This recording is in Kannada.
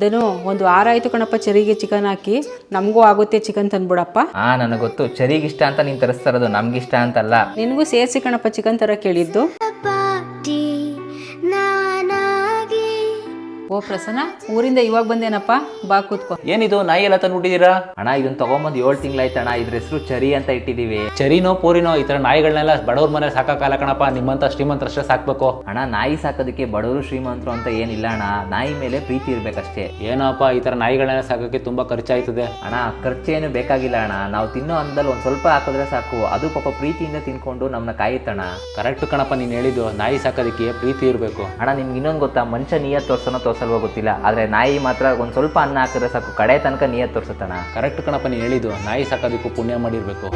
ಧನು ಒಂದು ವಾರ ಆಯ್ತು ಕಣಪ್ಪ ಚರಿಗೆ ಚಿಕನ್ ಹಾಕಿ. ನಮಗೂ ಆಗುತ್ತೆ ಚಿಕನ್ ತಂದ್ಬಿಡಪ್ಪ. ನನಗೆ ಗೊತ್ತು ಚರಿಗಿಷ್ಟ ಅಂತ ನೀನು ತರಿಸ್ತಾ ಇರೋದು, ನಮ್ಗಿಷ್ಟ ಅಂತಲ್ಲ. ನಿನಗೂ ಸೇರಿಸಿ ಕಣಪ್ಪ ಚಿಕನ್ ತರ ಕೇಳಿದ್ದು. ಓ ಪ್ರಸನ್ನ, ಊರಿಂದ ಇವಾಗ ಬಂದೇನಪ್ಪ, ಬಾ ಕೂತ್ಕೋ. ಏನಿದು ನಾಯಿ ಎಲ್ಲ ತಂದ್ಬಿಟ್ಟಿದ್ದೀರಾ? ಅಣ್ಣ ಇದನ್ನ ತಗೊಂಬಂದು 7 ತಿಂಗಳಾಯ್ತಣ್ಣ. ಇದ್ರ ಹೆಸರು ಚರಿ ಅಂತ ಇಟ್ಟಿದೀವಿ. ಚರಿನೋ ಪೂರಿನೋ ಈ ತರ ನಾಯಿಗಳನ್ನೆಲ್ಲ ಬಡವ್ರ ಮನೇಲಿ ಸಾಕಾಗಲ್ಲ ಕಣಪ್ಪ, ನಿಮ್ಮಂತ ಶ್ರೀಮಂತರಷ್ಟೇ ಸಾಕ್ಬೇಕು. ಅಣ್ಣ ನಾಯಿ ಸಾಕೋದಕ್ಕೆ ಬಡವರು ಶ್ರೀಮಂತರು ಅಂತ ಏನಿಲ್ಲ ಅಣ್ಣ, ನಾಯಿ ಮೇಲೆ ಪ್ರೀತಿ ಇರ್ಬೇಕಷ್ಟೇ. ಏನೋಪ್ಪ ಈ ತರ ನಾಯಿಗಳನ್ನೆಲ್ಲ ಸಾಕೋಕೆ ತುಂಬಾ ಖರ್ಚಾಯ್ತದೆ. ಅಣ್ಣ ಖರ್ಚೇನು ಬೇಕಾಗಿಲ್ಲ ಅಣ್ಣ, ನಾವು ತಿನ್ನೋ ಅನ್ನದಲ್ಲಿ ಒಂದ್ ಸ್ವಲ್ಪ ಹಾಕಿದ್ರೆ ಸಾಕು, ಅದು ಪಾಪ ಪ್ರೀತಿಯಿಂದ ತಿನ್ಕೊಂಡು ನಮ್ಮನ್ನ ಕಾಯುತ್ತಣ್ಣ. ಕರೆಕ್ಟ್ ಕಣಪ್ಪ ನೀನು ಹೇಳಿದ್ದು, ನಾಯಿ ಸಾಕೋದಕ್ಕೆ ಪ್ರೀತಿ ಇರಬೇಕು. ಅಣ್ಣ ನಿಮ್ಗೆ ಇನ್ನೊಂದು ಗೊತ್ತಾ, ಮನುಷ್ಯ ನಿಯತ್ ತೋರ್ಸಲ್ವೋ ಗೊತ್ತಿಲ್ಲ, ಆದ್ರೆ ನಾಯಿ ಮಾತ್ರ ಒಂದ್ ಸ್ವಲ್ಪ ಅನ್ನ ಹಾಕಿದ್ರೆ ಸಾಕು, ಕಡೆ ತನಕ ನಿಯತ್ ತೋರ್ಸತ್ತಣ್ಣ. ಕರೆಕ್ಟ್ ಕಣಪ್ಪ ನೀನು ಹೇಳಿದ್ದು, ನಾಯಿ ಸಾಕೋದಕ್ಕೂ ಪುಣ್ಯ ಮಾಡಿರ್ಬೇಕು.